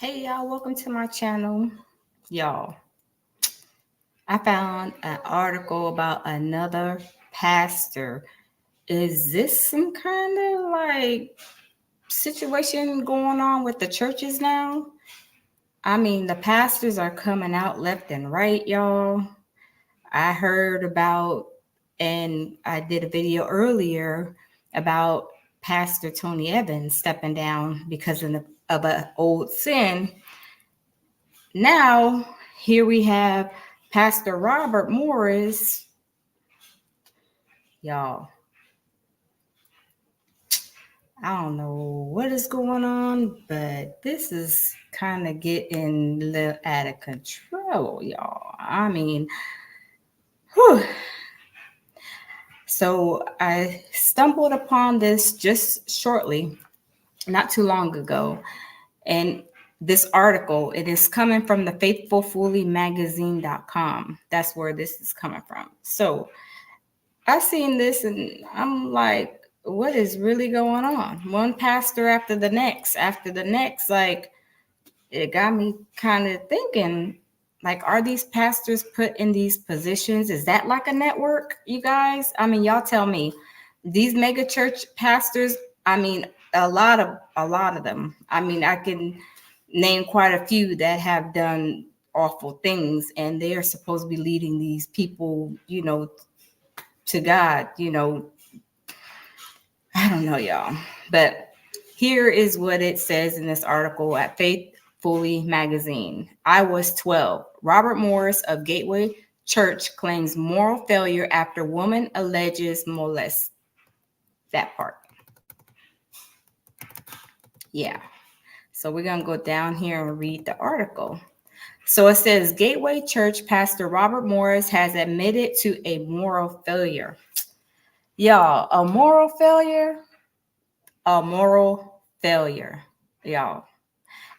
Hey y'all, welcome to my channel. Y'all, I found an article about another pastor. Is this some kind of like situation going on with the churches now? I mean, the pastors are coming out left and right, y'all. I heard about, and I did a video earlier about Pastor Tony Evans stepping down because of an old sin. Now, here we have Pastor Robert Morris. Y'all, I don't know what is going on, but this is kind of getting a little out of control, y'all. I mean, whew. So I stumbled upon this just shortly, not too long ago, and this article, it is coming from the faithfulfullymagazine.com. That's where this is coming from. So I seen this and I'm like, what is really going on? One pastor after the next, like it got me kind of thinking, like, are these pastors put in these positions? Is that like a network, you guys? I mean, y'all tell me. These mega church pastors, I mean, a lot of them. I mean, I can name quite a few that have done awful things and they are supposed to be leading these people, to God, I don't know, y'all. But here is what it says in this article at Faithfully Magazine. I was 12. Robert Morris of Gateway Church claims moral failure after woman alleges molest. That part. Yeah. So we're going to go down here and read the article. So it says Gateway Church Pastor Robert Morris has admitted to a moral failure. Y'all, a moral failure? A moral failure, y'all.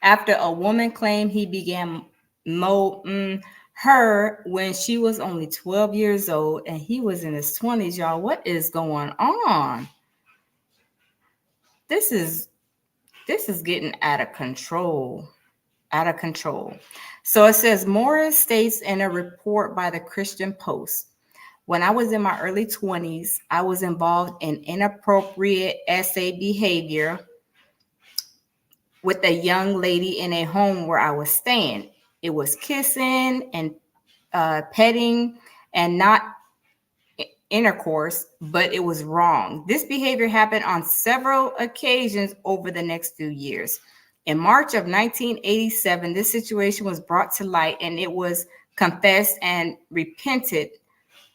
After a woman claimed he began molding her when she was only 12 years old and he was in his 20s, y'all. What is going on? This is getting out of control. Out of control. So it says Morris states in a report by the Christian Post. When I was in my early 20s, I was involved in inappropriate SA behavior with a young lady in a home where I was staying. It was kissing and petting and not intercourse, but it was wrong. This behavior happened on several occasions over the next few years. In March of 1987, this situation was brought to light and it was confessed and repented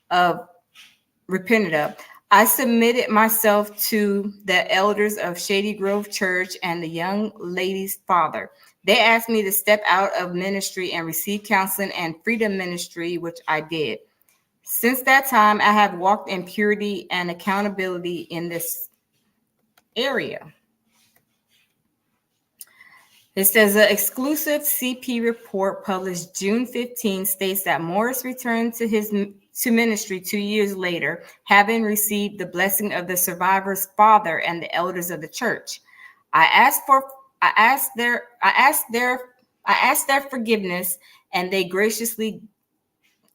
of. I submitted myself to the elders of Shady Grove Church and the young lady's father. They asked me to step out of ministry and receive counseling and freedom ministry, which I did. Since that time, I have walked in purity and accountability in this area. It says an exclusive CP report published June 15 states that Morris returned to ministry 2 years later, having received the blessing of the survivor's father and the elders of the church. I asked their forgiveness, and they graciously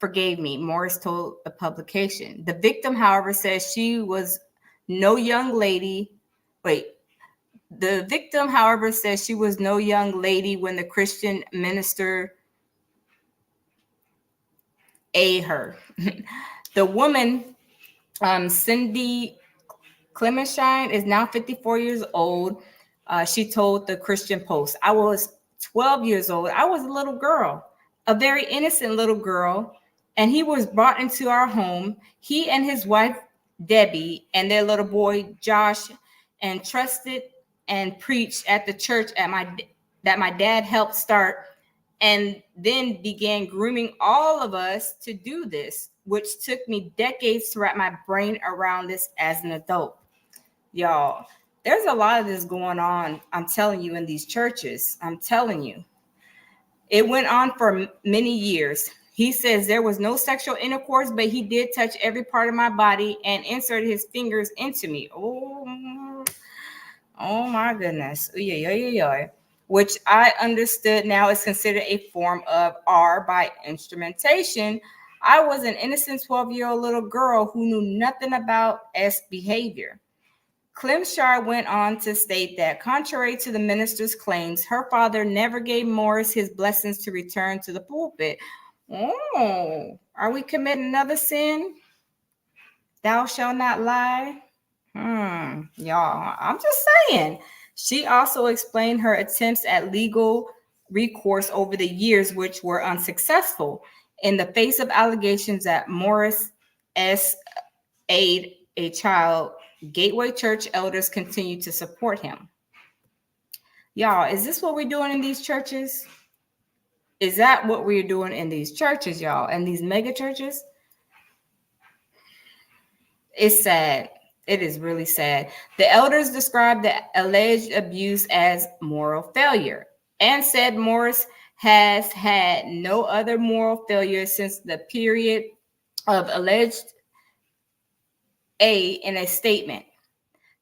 forgave me, Morris told the publication. The victim, however, says she was no young lady. The victim, however, says she was no young lady when the Christian minister her. The woman, Cindy Clemenshine, is now 54 years old. She told the Christian Post, I was 12 years old. I was a little girl, a very innocent little girl, and he was brought into our home. He and his wife, Debbie, and their little boy, Josh, and trusted and preached at the church that my dad helped start, and then began grooming all of us to do this, which took me decades to wrap my brain around this as an adult. Y'all, there's a lot of this going on, I'm telling you, in these churches. I'm telling you. It went on for many years. He says there was no sexual intercourse, but he did touch every part of my body and inserted his fingers into me. Oh my goodness. which I understood now is considered a form of art by instrumentation. I was an innocent 12-year-old little girl who knew nothing about S behavior. Clemshire went on to state that, contrary to the minister's claims, her father never gave Morris his blessings to return to the pulpit. Oh, are we committing another sin? Thou shalt not lie. Y'all, I'm just saying. She also explained her attempts at legal recourse over the years, which were unsuccessful in the face of allegations that Morris S. aid a child. Gateway Church elders continue to support him. Y'all, is this what we're doing in these churches? Is that what we're doing in these churches, y'all? And these mega churches? It's sad. It is really sad. The elders described the alleged abuse as moral failure and said Morris has had no other moral failure since the period of alleged in a statement.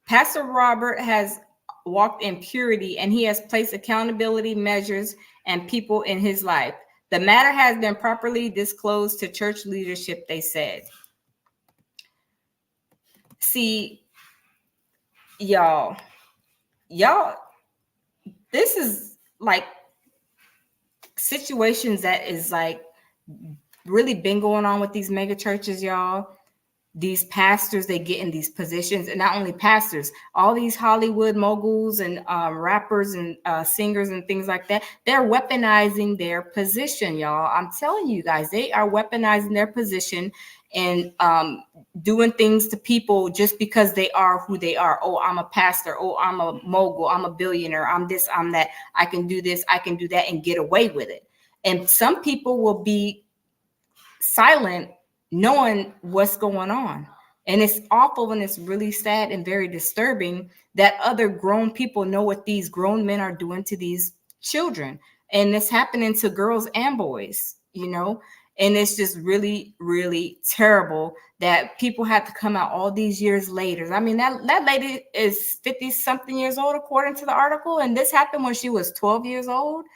Pastor Robert has walked in purity and he has placed accountability measures and people in his life. The matter has been properly disclosed to church leadership, they said. See, y'all, this is like situations that is like really been going on with these mega churches, y'all. These pastors, they get in these positions, and not only pastors, all these Hollywood moguls and rappers and singers and things like that, they're weaponizing their position, y'all. I'm telling you guys, they are weaponizing their position and doing things to people just because they are who they are. Oh, I'm a pastor. Oh, I'm a mogul. I'm a billionaire. I'm this, I'm that. I can do this, I can do that, and get away with it. And some people will be silent knowing what's going on. And it's awful and it's really sad and very disturbing that other grown people know what these grown men are doing to these children. And it's happening to girls and boys, you know, and it's just really, really terrible that people have to come out all these years later. I mean, that lady is 50 something years old, according to the article. And this happened when she was 12 years old.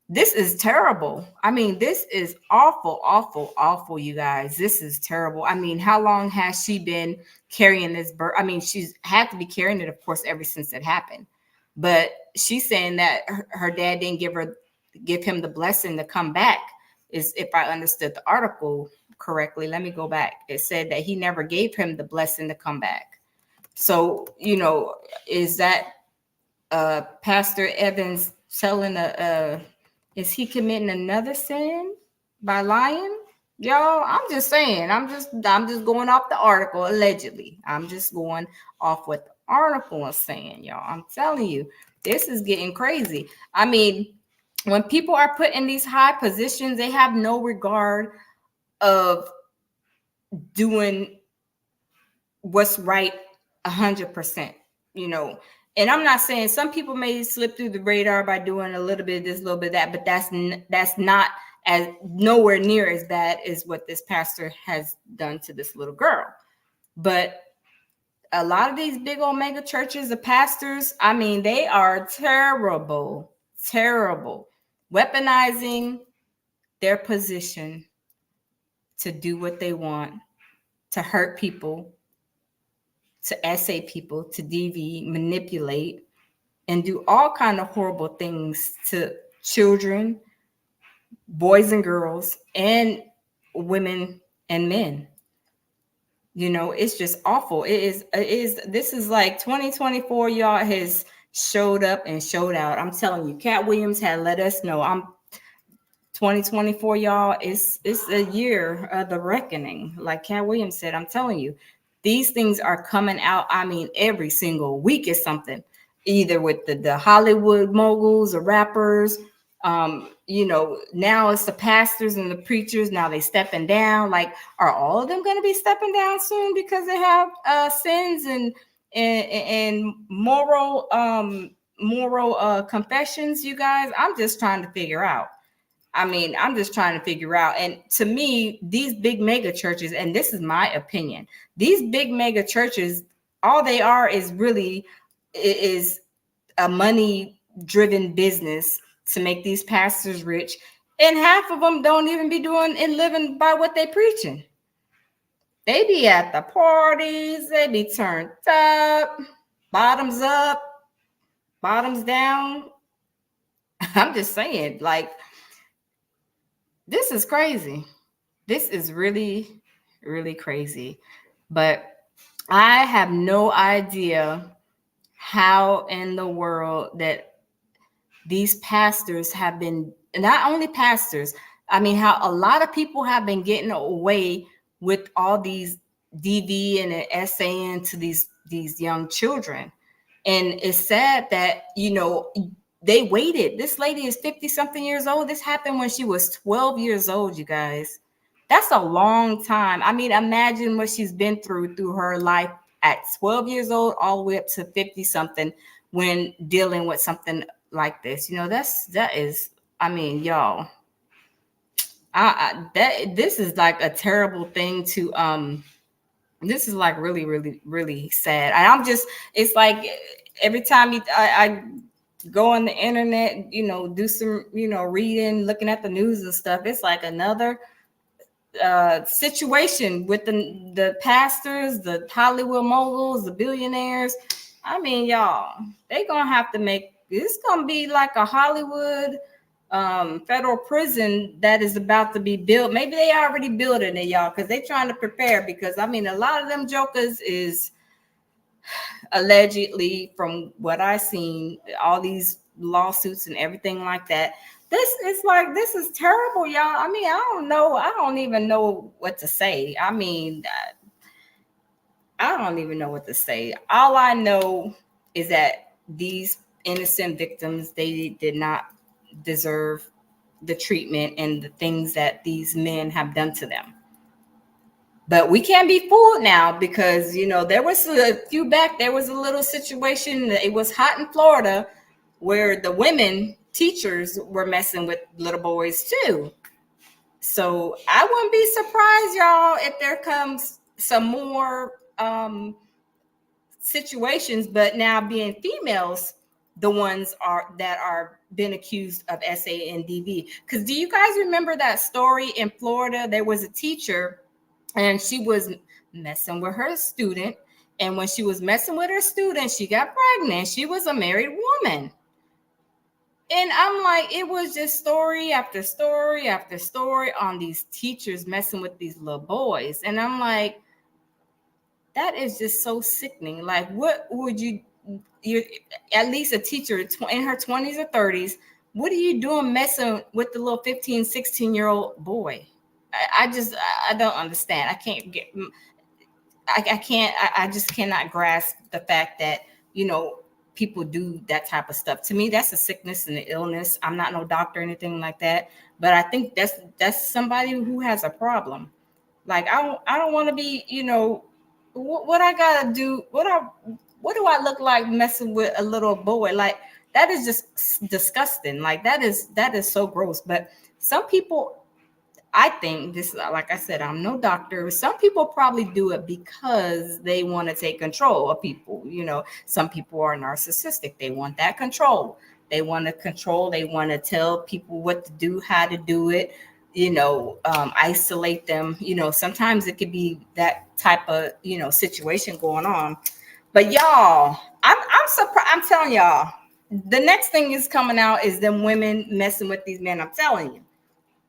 This is terrible. I mean, this is awful, awful, awful, you guys. This is terrible. I mean, how long has she been carrying this birth? I mean, she's had to be carrying it, of course, ever since it happened. But she's saying that her dad didn't give him the blessing to come back, is if I understood the article correctly. Let me go back. It said that he never gave him the blessing to come back. So, you know, is that Pastor Evans telling is he committing another sin by lying? Y'all, I'm just saying. I'm just going off the article, allegedly. I'm just going off what the article is saying, y'all. I'm telling you, this is getting crazy. I mean, when people are put in these high positions, they have no regard of doing what's right 100%, you know. And I'm not saying some people may slip through the radar by doing a little bit of this, a little bit of that, but that's not as nowhere near as bad as what this pastor has done to this little girl. But a lot of these big old mega churches, the pastors, I mean, they are terrible, terrible, weaponizing their position to do what they want, to hurt people, to essay people, to DV, manipulate, and do all kind of horrible things to children, boys and girls, and women and men. You know, it's just awful. It is. This is like 2024, y'all, has showed up and showed out. I'm telling you, Cat Williams had let us know. 2024, y'all, it's a year of the reckoning. Like Cat Williams said, I'm telling you, these things are coming out. I mean, every single week is something, either with the Hollywood moguls or rappers. You know, now it's the pastors and the preachers. Now they stepping down. Like, are all of them going to be stepping down soon because they have sins and moral confessions? You guys, I'm just trying to figure out. I'm just trying to figure out. And to me, these big mega churches, and this is my opinion, these big mega churches, all they are is really is a money driven business to make these pastors rich, and half of them don't even be doing and living by what they preaching. They be at the parties, they be turned up, bottoms up, bottoms down. I'm just saying, like, this is crazy. This is really, really crazy. But I have no idea how in the world that these pastors have been, not only pastors, I mean, how a lot of people have been getting away with all these DV and SAN to these young children. And it's sad that, you know, they waited. This lady is 50 something years old. This happened when she was 12 years old, you guys. That's a long time. I mean, imagine what she's been through her life at 12 years old, all the way up to 50 something when dealing with something like this. You know, that is, I mean, y'all, this is like a terrible thing to this is like really, really, really sad. And I'm just, it's like every time I go on the internet, you know, do some, you know, reading, looking at the news and stuff, it's like another situation with the pastors, the Hollywood moguls, the billionaires. I mean, y'all, they gonna have to make this gonna be like a Hollywood federal prison that is about to be built. Maybe they already building it, y'all, because they trying to prepare. Because I mean, a lot of them jokers is allegedly, from what I seen, all these lawsuits and everything like that. This is like, this is terrible, y'all. I mean, I don't know. I don't even know what to say. I mean, I don't even know what to say. All I know is that these innocent victims, they did not deserve the treatment and the things that these men have done to them. But we can't be fooled now, because, you know, there was a few back, there was a little situation. It was hot in Florida where the women teachers were messing with little boys too. So I wouldn't be surprised, y'all, if there comes some more situations, but now being females, the ones that are been accused of SA and DV. Because do you guys remember that story in Florida? There was a teacher and she was messing with her student. And when she was messing with her student, she got pregnant. She was a married woman. And I'm like, it was just story after story after story on these teachers messing with these little boys. And I'm like, that is just so sickening. Like, what would you're at least a teacher in her 20s or 30s, what are you doing messing with the little 15, 16-year-old boy? I don't understand. I can't get, I just cannot grasp the fact that, you know, people do that type of stuff. To me, that's a sickness and an illness. I'm not no doctor or anything like that, but I think that's somebody who has a problem. Like, I don't want to be, you know, what I gotta do, what do I look like messing with a little boy? Like, that is just disgusting. Like, that is so gross. But some people, I think this, like I said, I'm no doctor. Some people probably do it because they want to take control of people. You know, some people are narcissistic. They want that control. They want to control. They want to tell people what to do, how to do it, you know, isolate them. You know, sometimes it could be that type of, you know, situation going on. But y'all, I'm surprised. I'm telling y'all, the next thing is coming out is them women messing with these men. I'm telling you.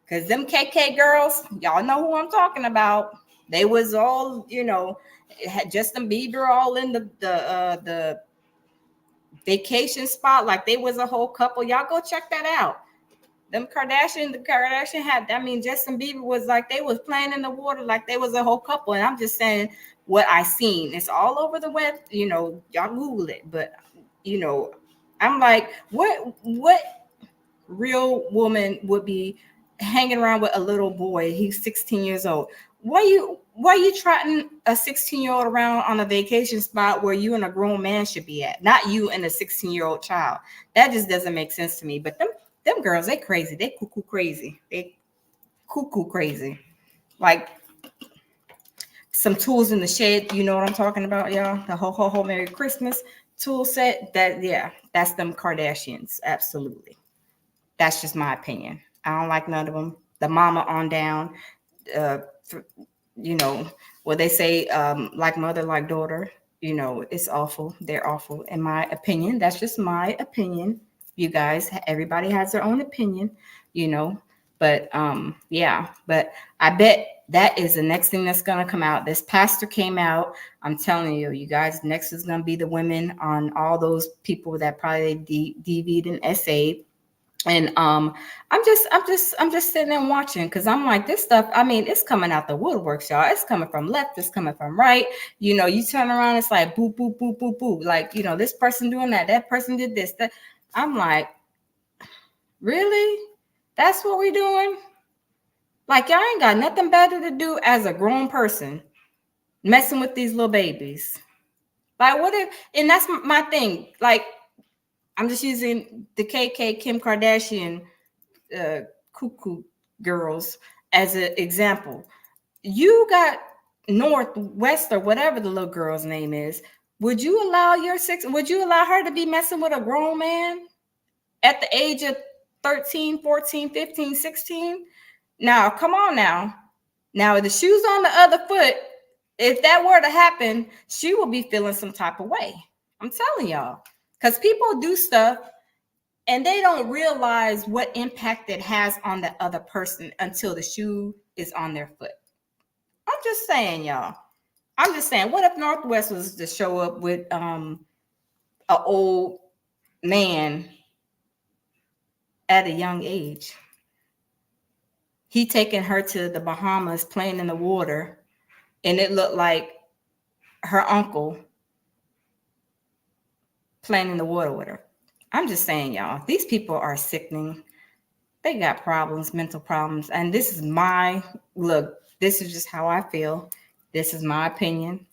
Because them KK girls, y'all know who I'm talking about. They was all, you know, had Justin Bieber all in the vacation spot. Like, they was a whole couple. Y'all go check that out. The Kardashian had, I mean, Justin Bieber was like, they was playing in the water like they was a whole couple. And I'm just saying what I seen. It's all over the web. You know, y'all Google it. But, you know, I'm like, what real woman would be hanging around with a little boy? He's 16 years old. Why you trotting a 16-year-old around on a vacation spot where you and a grown man should be at, not you and a 16-year-old child? That just doesn't make sense to me. But them girls, they crazy. They cuckoo crazy. They cuckoo crazy. Like, some tools in the shed. You know what I'm talking about, y'all? The ho ho ho Merry Christmas. tool set, that's them Kardashians. Absolutely. That's just my opinion. I don't like none of them. The mama on down, uh, you know, what they say, like mother, like daughter, it's awful. They're awful, in my opinion. That's just my opinion. You guys, everybody has their own opinion, you know. But yeah, but I bet that is the next thing that's gonna come out. This pastor came out. I'm telling you, you guys, next is gonna be the women on all those people that probably DV'd and essayed. And I'm just sitting there watching, because I'm like, this stuff, I mean, it's coming out the woodworks, y'all. It's coming from left, it's coming from right. You turn around, it's like boop, boop, boop, boop, boop. Like, this person doing that person did this, that. I'm like, really? That's what we're doing? Like, y'all ain't got nothing better to do as a grown person, messing with these little babies. Like, what if, and that's my thing. Like, I'm just using the Kim Kardashian cuckoo girls as an example. You got Northwest, or whatever the little girl's name is. Would you allow her to be messing with a grown man at the age of 13, 14, 15, 16? Now, come on now. Now, the shoe's on the other foot. If that were to happen, she will be feeling some type of way. I'm telling y'all. Because people do stuff and they don't realize what impact it has on the other person until the shoe is on their foot. I'm just saying, y'all. I'm just saying, what if Northwest was to show up with an old man at a young age? He taking her to the Bahamas, playing in the water, and it looked like her uncle playing in the water with her. I'm just saying, y'all, these people are sickening. They got problems, mental problems. And this is this is just how I feel. This is my opinion.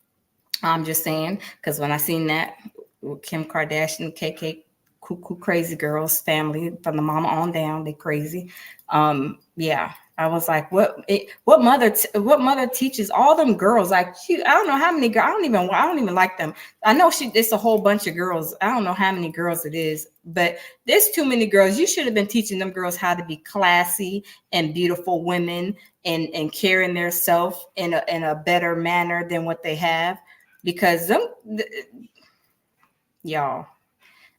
I'm just saying, because when I seen that with Kim Kardashian, KK, cuckoo crazy girls family, from the mama on down, they crazy. Yeah, I was like, what mother teaches all them girls? Like, I don't know how many girls. I don't even like them. I know it's a whole bunch of girls. I don't know how many girls it is, but there's too many girls. You should have been teaching them girls how to be classy and beautiful women, and carrying themselves in a better manner than what they have. Because y'all,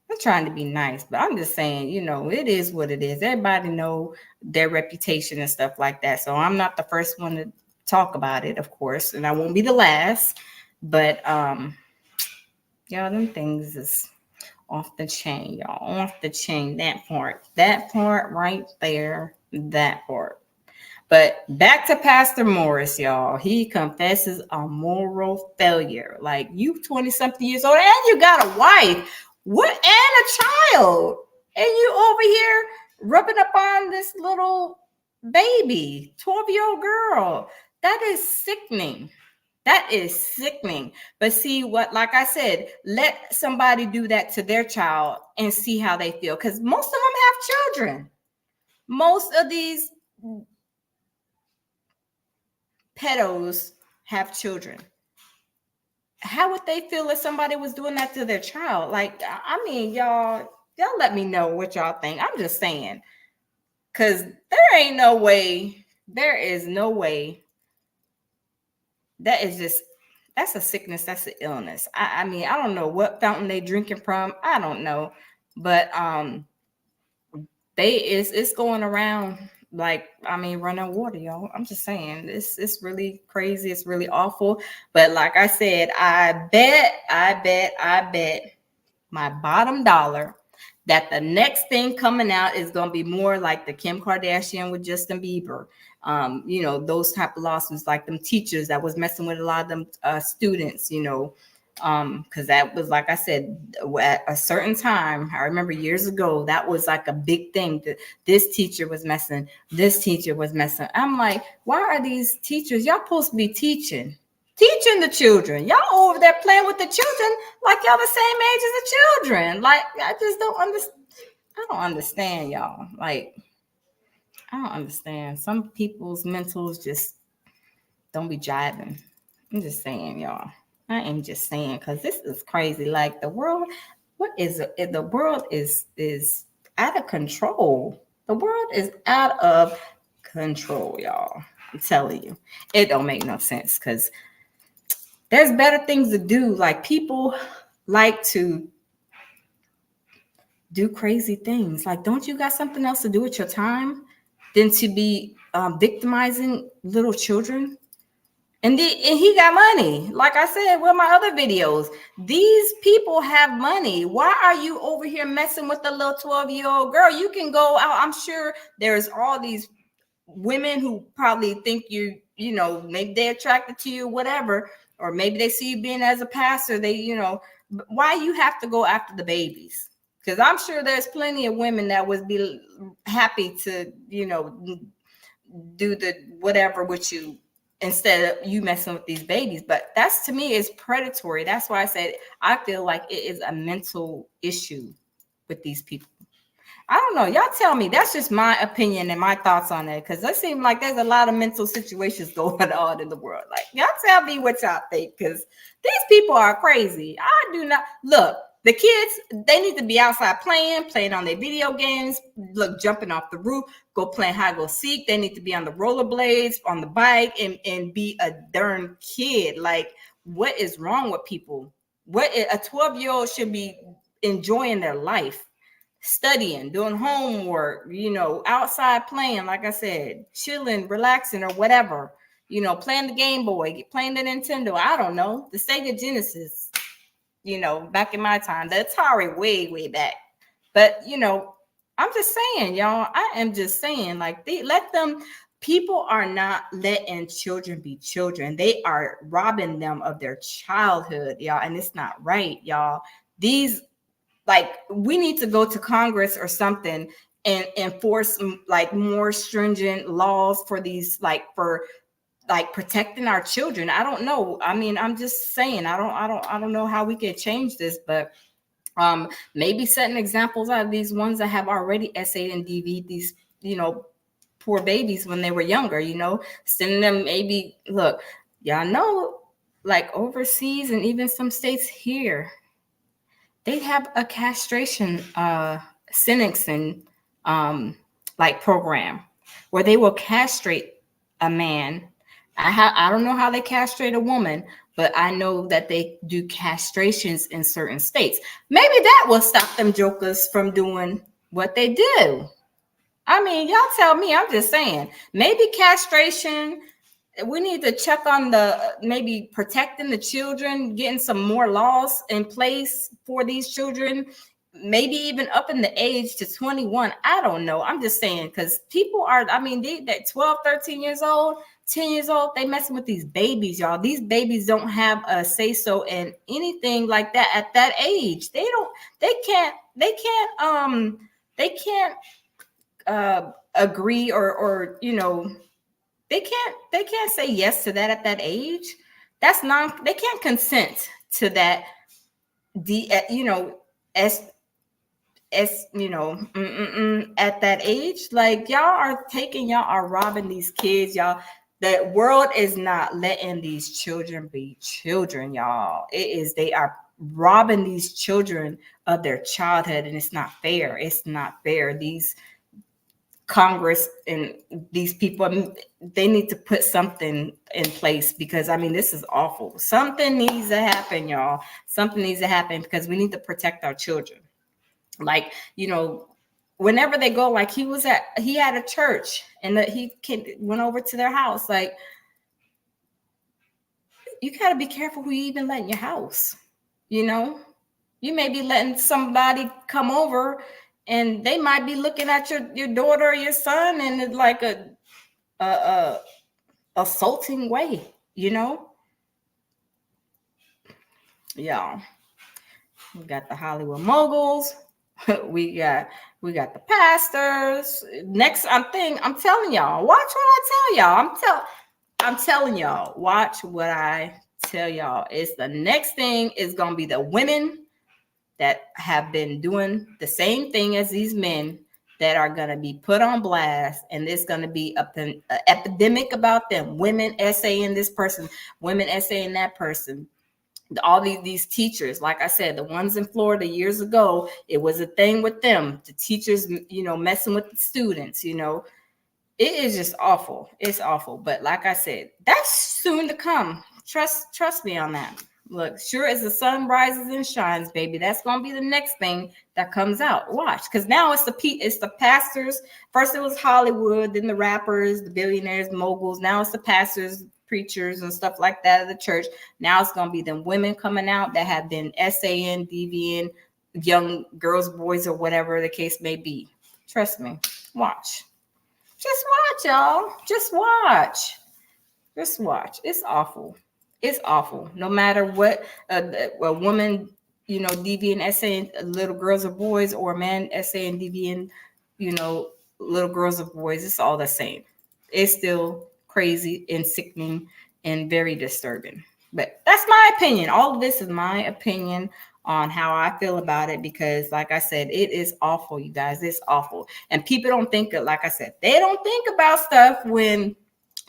I'm trying to be nice, but I'm just saying, it is what it is. Everybody know their reputation and stuff like that. So I'm not the first one to talk about it, of course, and I won't be the last. But y'all, them things is off the chain, y'all. Off the chain. That part right there, that part. But back to Pastor Morris, y'all. He confesses a moral failure. Like, you 20-something years old and you got a wife. What, and a child, and you over here rubbing up on this little baby, 12-year-old girl. That is sickening. That is sickening. But see, like I said, let somebody do that to their child and see how they feel. Because most of them have children. Most of these pedos have children. How would they feel if somebody was doing that to their child? Like, I mean, y'all let me know what y'all think. I'm just saying, because there is no way that's a sickness, that's an illness. I mean, I don't know what fountain they drinking from. I don't know, but it's going around. Like, I mean, running water, y'all. I'm just saying, it's really crazy. It's really awful. But like I said, I bet my bottom dollar that the next thing coming out is going to be more like the Kim Kardashian with Justin Bieber. Those type of lawsuits, like them teachers that was messing with a lot of them students, because that was, like I said, at a certain time, I remember years ago, that was like a big thing, that this teacher was messing. I'm like, why are these teachers, y'all supposed to be teaching the children? Y'all over there playing with the children like y'all the same age as the children. Like, I just don't understand. I don't understand, y'all. Like, I don't understand. Some people's mentals just don't be jiving. I'm just saying, y'all. I am just saying, because this is crazy. Like the world, what is it? The world is out of control. The world is out of control, y'all. I'm telling you, it don't make no sense because there's better things to do. Like people like to do crazy things. Like, don't you got something else to do with your time than to be victimizing little children? And he got money. Like I said with my other videos, these people have money. Why are you over here messing with a little 12-year-old girl? You can go out. I'm sure there's all these women who probably think you know, maybe they're attracted to you, whatever, or maybe they see you being as a pastor. They, you know, why you have to go after the babies? Because I'm sure there's plenty of women that would be happy to, you know, do the whatever with you instead of you messing with these babies. But that's, to me, is predatory. That's why I said I feel like it is a mental issue with these people. I don't know. Y'all tell me. That's just my opinion and my thoughts on it. Because it seems like there's a lot of mental situations going on in the world. Like, y'all tell me what y'all think. Because these people are crazy. I do not. Look, the kids, they need to be outside playing on their video games. Look, jumping off the roof, go playing hide go seek. They need to be on the rollerblades, on the bike, and be a darn kid. Like, what is wrong with people? What a 12-year-old should be enjoying their life, studying, doing homework, you know, outside playing, like I said, chilling, relaxing, or whatever, you know, playing the Game Boy, playing the Nintendo, I don't know, the Sega Genesis, you know, back in my time, the Atari way back. But, you know, I'm just saying, y'all, I am just saying, like, they let them, people are not letting children be children. They are robbing them of their childhood, y'all, and it's not right, y'all. These, like, we need to go to Congress or something and enforce like more stringent laws for these, like, for like protecting our children. I don't know. I mean, I'm just saying, I don't know how we can change this, but maybe setting examples out of these ones that have already essayed and DV'd these, you know, poor babies when they were younger, you know, sending them, maybe, look, y'all know, like overseas and even some states here, they have a castration sentencing like program where they will castrate a man. I don't know how they castrate a woman, but I know that they do castrations in certain states. Maybe that will stop them jokers from doing what they do. I mean, y'all tell me. I'm just saying. Maybe castration, we need to check on the maybe protecting the children, getting some more laws in place for these children, maybe even up in the age to 21. I don't know. I'm just saying, because people are, I mean, they 12, 13 years old, 10 years old, they messing with these babies, y'all. These babies don't have a say so in anything like that at that age. They can't agree or you know, they can't say yes to that at that age. That's non, they can't consent to that. You know, as you know, at that age, like, y'all are robbing these kids, y'all. The world is not letting these children be children, y'all. It is, they are robbing these children of their childhood, and it's not fair. It's not fair. These Congress and these people, I mean, they need to put something in place, because I mean, this is awful. Something needs to happen, y'all. Something needs to happen, because we need to protect our children. Like, you know, whenever they go, like he had a church, and went over to their house. Like, you got to be careful who you even let in your house. You know, you may be letting somebody come over, and they might be looking at your daughter or your son in like a assaulting way, you know. Yeah, we got the Hollywood moguls. we got the pastors. Next, I'm telling y'all, watch what I tell y'all. I'm telling y'all, watch what I tell y'all. It's the next thing is gonna be the women that have been doing the same thing as these men, that are going to be put on blast, and there's going to be an epidemic about them. Women essaying this person, women essaying that person. all these teachers, like I said, the ones in Florida years ago, it was a thing with them. The teachers, messing with the students, it is just awful. It's awful. But like I said, that's soon to come. Trust me on that. Look, sure as the sun rises and shines, baby, that's gonna be the next thing that comes out. Watch, because now it's the pastors. First it was Hollywood, then the rappers, the billionaires, moguls. Now it's the pastors, preachers, and stuff like that of the church. Now it's gonna be them women coming out that have been SAN, DVN, young girls, boys, or whatever the case may be. Trust me. Watch. Just watch, y'all. Just watch. Just watch. It's awful. It's awful. No matter what a woman, DVN, saying little girls or boys, or a man saying DVN, little girls or boys, it's all the same. It's still crazy and sickening and very disturbing. But that's my opinion. All of this is my opinion on how I feel about it, because like I said, it is awful, you guys. It's awful. And people don't think, like I said, they don't think about stuff when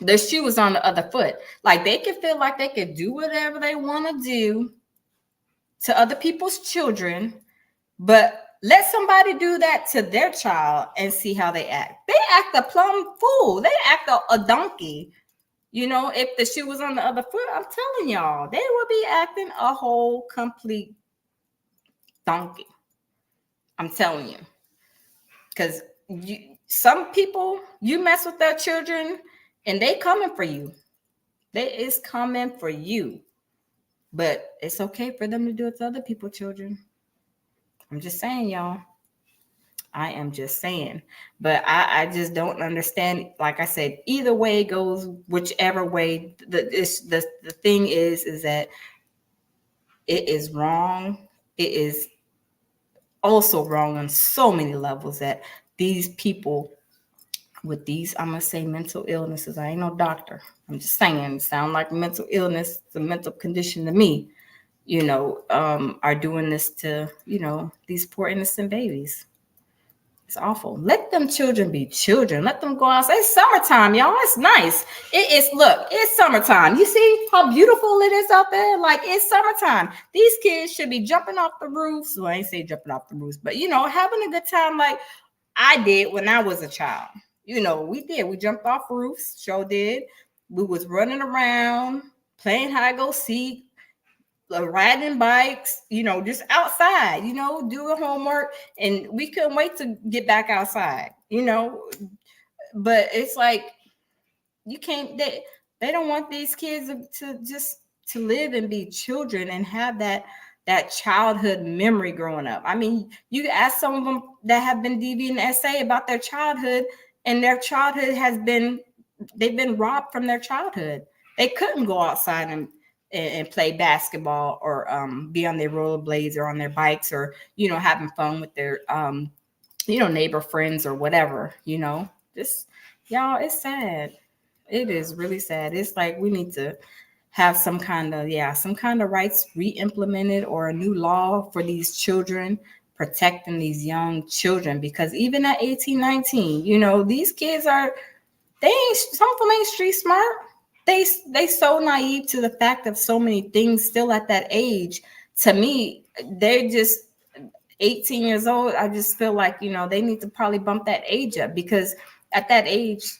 the shoe is on the other foot. Like they can feel like they can do whatever they want to do to other people's children, but let somebody do that to their child and see how they act. They act a plumb fool. They act a donkey. If the shoe was on the other foot, I'm telling y'all, they would be acting a whole complete donkey. I'm telling you. Because some people, you mess with their children and they coming for you. They is coming for you. But it's okay for them to do it to other people's children. I'm just saying, y'all. I am just saying. But I just don't understand. Like I said, either way it goes, whichever way. The thing is that it is wrong. It is also wrong on so many levels that these people with these, I'm going to say mental illnesses. I ain't no doctor. I'm just saying, it sound like mental illness, it's a mental condition to me, are doing this to, these poor innocent babies. It's awful. Let them children be children. Let them go outside. It's summertime, y'all. It's nice. It's summertime. You see how beautiful it is out there? Like, it's summertime. These kids should be jumping off the roofs. Well, I ain't say jumping off the roofs, but, having a good time like I did when I was a child. We did. We jumped off roofs. Sure did. We was running around, playing hide go seek, riding bikes, just outside, doing homework, and we couldn't wait to get back outside, but it's like you can't, they don't want these kids to live and be children and have that childhood memory growing up. I mean, you ask some of them that have been DV and SA about their childhood, and their childhood they've been robbed from their childhood. They couldn't go outside and play basketball or be on their rollerblades or on their bikes or, having fun with their, neighbor friends or whatever, just, y'all, it's sad. It is really sad. It's like we need to have some kind of rights re-implemented or a new law for these children, protecting these young children, because even at 18, 19, these kids some of them ain't street smart. They so naive to the fact of so many things still at that age. To me, they're just 18 years old. I just feel like, they need to probably bump that age up, because at that age,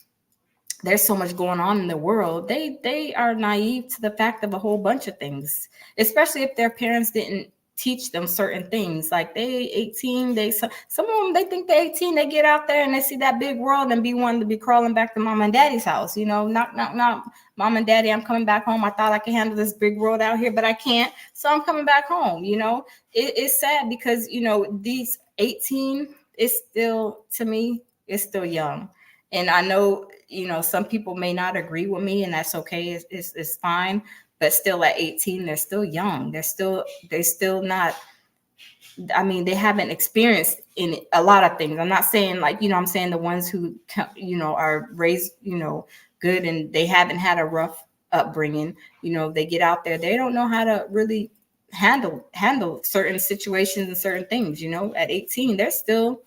there's so much going on in the world. They are naive to the fact of a whole bunch of things, especially if their parents didn't teach them certain things. Like they 18, some of them, they think they're 18, they get out there and they see that big world and be wanting to be crawling back to mom and daddy's house, knock, knock, knock, mom and daddy, I'm coming back home. I thought I could handle this big world out here, but I can't. So I'm coming back home. It's sad because, these 18 is still, to me, it's still young. And I know, some people may not agree with me, and that's okay. It's fine. But still at 18, they're still young. They're still not, I mean, they haven't experienced in a lot of things. I'm not saying like, I'm saying the ones who, are raised, good and they haven't had a rough upbringing, they get out there, they don't know how to really handle certain situations and certain things, at 18, they're still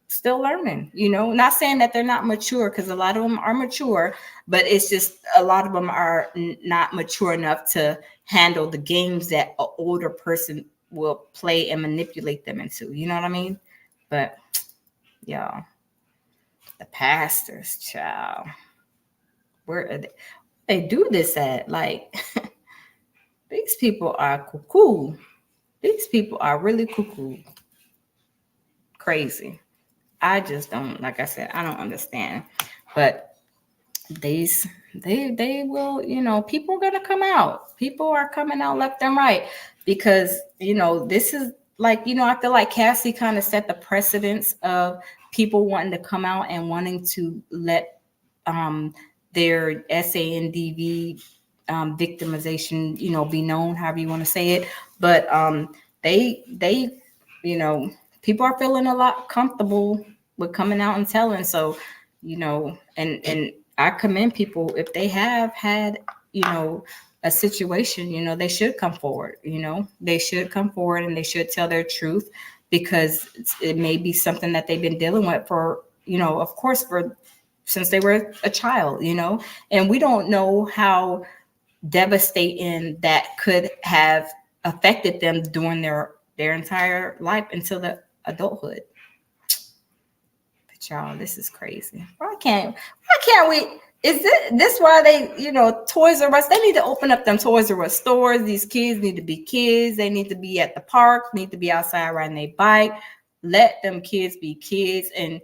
still learning, not saying that they're not mature, because a lot of them are mature, but it's just a lot of them are not mature enough to handle the games that an older person will play and manipulate them into. You know what I mean? But yeah, the pastors, child, where are they do this at? Like, these people are cuckoo. These people are really cuckoo. Crazy. I just don't, like I said, I don't understand. But these they will, people are gonna come out. People are coming out left and right, because this is like, I feel like Cassie kind of set the precedence of people wanting to come out and wanting to let their SANDV victimization, be known, however you want to say it. But they people are feeling a lot comfortable with coming out and telling. So, and I commend people if they have had, a situation, they should come forward. They should come forward and they should tell their truth, because it may be something that they've been dealing with for, of course, for since they were a child, and we don't know how devastating that could have affected them during their entire life until the adulthood. But y'all, this is crazy. Why can't we? Is this why they, Toys R Us, they need to open up them Toys R Us stores. These kids need to be kids. They need to be at the park, need to be outside riding their bike. Let them kids be kids. And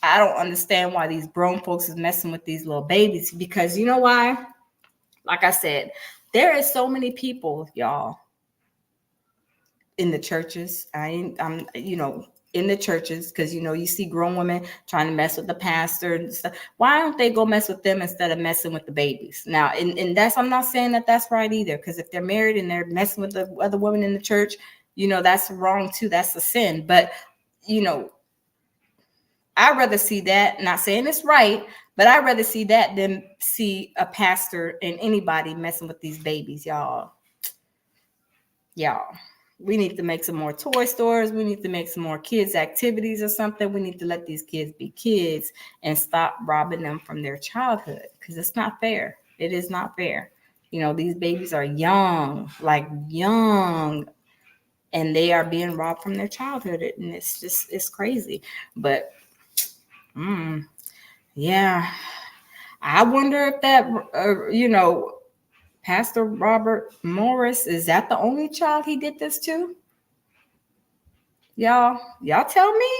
I don't understand why these grown folks is messing with these little babies, because you know why? Like I said, there is so many people, y'all, in the churches. I'm in the churches, because you see grown women trying to mess with the pastor and stuff. Why don't they go mess with them instead of messing with the babies? Now, and that's, I'm not saying that that's right either, because if they're married and they're messing with the other women in the church, that's wrong too. That's a sin. But I'd rather see that, not saying it's right, but I'd rather see that than see a pastor and anybody messing with these babies, y'all. We need to make some more toy stores. We need to make some more kids activities or something. We need to let these kids be kids and stop robbing them from their childhood, because it's not fair. It is not fair. These babies are young, and they are being robbed from their childhood. And it's crazy. But yeah, I wonder if that, Pastor Robert Morris, is that the only child he did this to? Y'all tell me.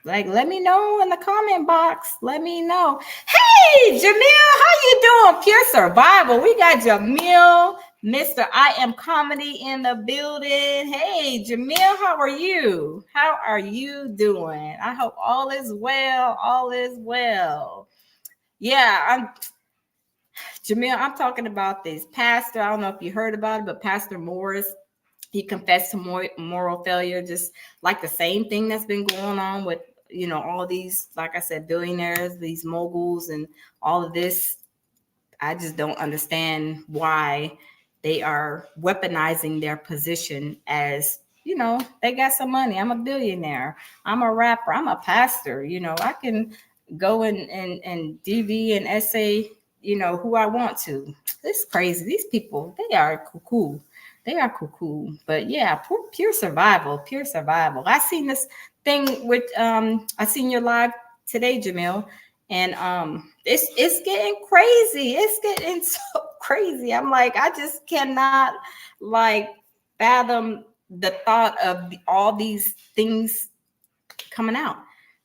Like, let me know in the comment box. Let me know. Hey, Jamil, how you doing? Pure Survival. We got Jamil, Mr. I Am Comedy in the building. Hey, Jamil, how are you? How are you doing? I hope all is well. All is well. Yeah, Jamil, I'm talking about this pastor. I don't know if you heard about it, but Pastor Morris, he confessed to moral failure, just like the same thing that's been going on with, all these, like I said, billionaires, these moguls, and all of this. I just don't understand why they are weaponizing their position as, they got some money. I'm a billionaire. I'm a rapper. I'm a pastor. I can go and DV and essay, who I want to. It's crazy. These people, they are cuckoo. They are cuckoo. But yeah, pure survival. I seen this thing with I seen your live today, Jamil, and it's getting crazy. It's getting so crazy. I'm like, I just cannot like fathom the thought of all these things coming out.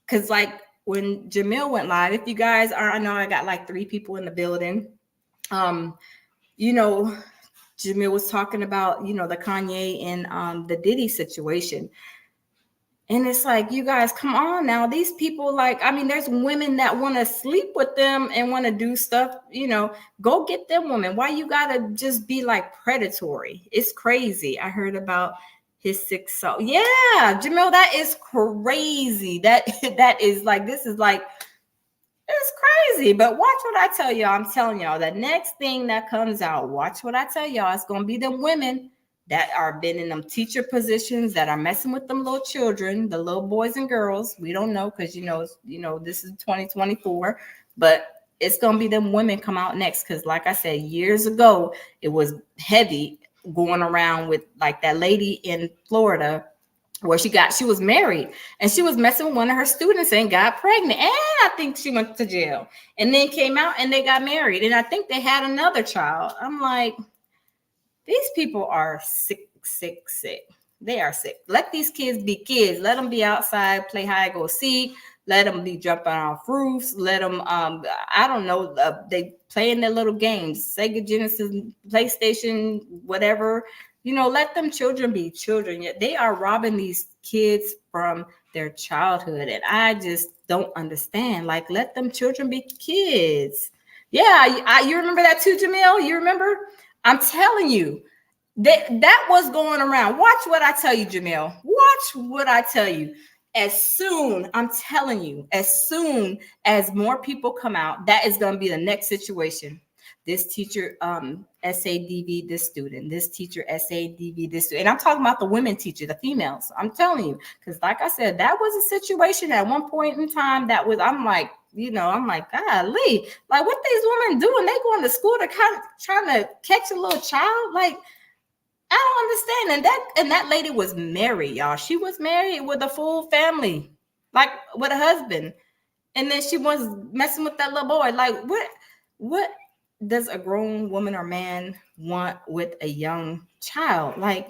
Because like when Jamil went live, if you guys are, I know I got like 3 people in the building. Jamil was talking about, the Kanye and the Diddy situation. And it's like, you guys, come on now. These people, there's women that want to sleep with them and want to do stuff, go get them women. Why you got to just be like predatory? It's crazy. I heard about his 6 soul. Yeah, Jamil, that is crazy. That is like, this is like, it's crazy. But watch what I tell y'all. I'm telling y'all, the next thing that comes out, watch what I tell y'all. It's going to be them women. that are been in them teacher positions that are messing with them little children, the little boys and girls. We don't know because this is 2024, but it's gonna be them women come out next. Because like I said, years ago, it was heavy going around with like that lady in Florida where she was married and she was messing with one of her students and got pregnant. And I think she went to jail and then came out and they got married. And I think they had another child. I'm like, these people are sick. They are sick. Let these kids be kids. Let them be outside, play hide, go seek. Let them be jumping off roofs. Let them, I don't know, they playing their little games, Sega Genesis, PlayStation, whatever. Let them children be children. They are robbing these kids from their childhood. And I just don't understand. Like, let them children be kids. Yeah, you remember that too, Jamil? You remember? I'm telling you, that was going around. Watch what I tell you, Jamil. Watch what I tell you. I'm telling you, as soon as more people come out, that is going to be the next situation. This teacher SADV this student, this teacher SADV this student. And I'm talking about the women teacher, the females. I'm telling you, because like I said, that was a situation at one point in time that was, I'm like, golly, like what these women doing? They going to school to kind of trying to catch a little child. Like, I don't understand. And that lady was married, y'all. She was married with a full family, like with a husband. And then she was messing with that little boy. Like, what does a grown woman or man want with a young child? Like,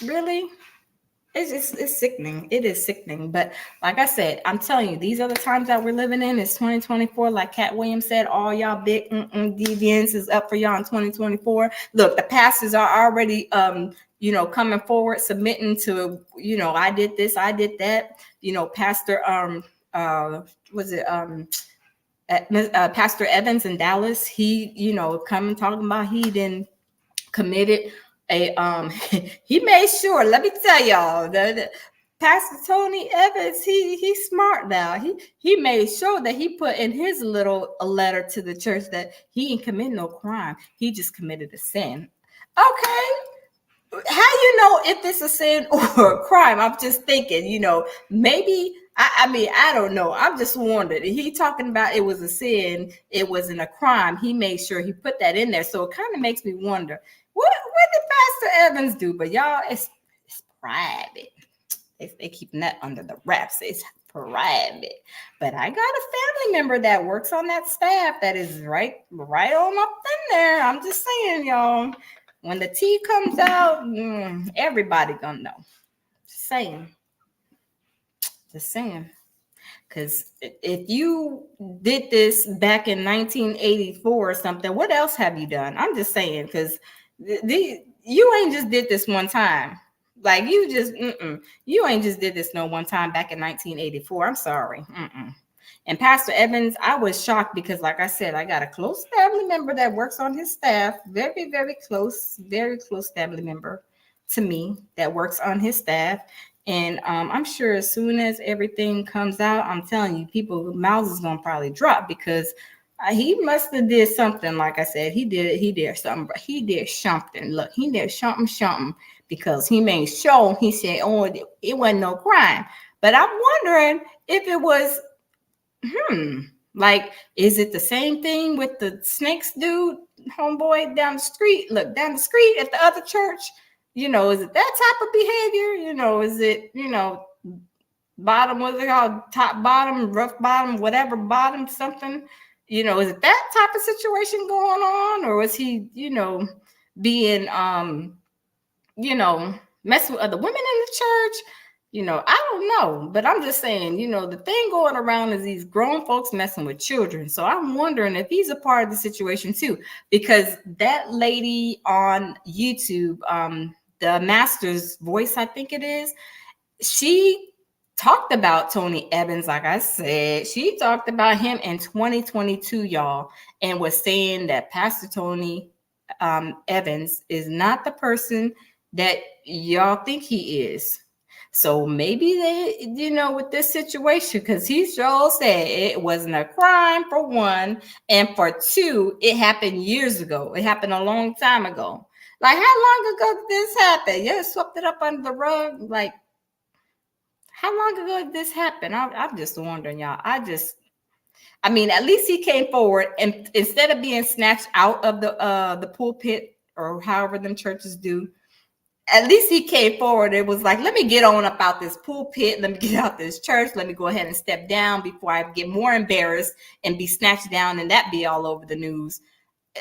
really? It's sickening. It is sickening. But like I said, I'm telling you, these are the times that we're living in. It's 2024. Like Cat Williams said, all y'all big deviants is up for y'all in 2024. Look, the pastors are already coming forward, submitting to, I did this, I did that. Pastor Pastor Evans in Dallas, he, coming talking about he then committed he made sure, let me tell y'all, the Pastor Tony Evans, he's smart now. He made sure that he put in his little letter to the church that he ain't commit no crime. He just committed a sin. Okay. How you know if it's a sin or a crime? I'm just thinking, maybe I don't know. I'm just wondering. He talking about it was a sin, it wasn't a crime. He made sure he put that in there. So it kind of makes me wonder. What did Pastor Evans do? But y'all, it's private. They keeping that under the wraps. It's private. But I got a family member that works on that staff that is right on up in there. I'm just saying, y'all. When the tea comes out, everybody gonna know. Just saying. Because if you did this back in 1984 or something, what else have you done? I'm just saying, because you ain't just did this one time. Like you ain't just did this no one time back in 1984. I'm sorry. And Pastor Evans, I was shocked because, like I said, I got a close family member that works on his staff. Very, very close family member to me that works on his staff. And I'm sure as soon as everything comes out, I'm telling you, people's mouths is gonna probably drop because he must have did something. Like I said, he did something. He did something. Look, he did something because he made sure he said, "Oh, it wasn't no crime." But I'm wondering if it was. Like, is it the same thing with the snakes dude, homeboy down the street? Look, down the street at the other church. Is it that type of behavior? Is it, bottom, what's it called? Top bottom, rough bottom, whatever bottom, something. Is it that type of situation going on? Or was he, being, messing with other women in the church? I don't know. But I'm just saying, the thing going around is these grown folks messing with children. So I'm wondering if he's a part of the situation too. Because that lady on YouTube, the Master's Voice, I think it is, she talked about Tony Evans. Like I said, she talked about him in 2022, y'all, and was saying that Pastor Tony Evans is not the person that y'all think he is. So maybe they, with this situation, because he sure said it wasn't a crime for one, and for two, it happened years ago. It happened a long time ago. Like, how long ago did this happen? You swept it up under the rug. Like, how long ago did this happen? I'm just wondering, y'all. I mean, at least he came forward, and instead of being snatched out of the pulpit or however them churches do, at least he came forward. It was like, let me get on up out this pulpit. Let me get out this church. Let me go ahead and step down before I get more embarrassed and be snatched down, and that be all over the news.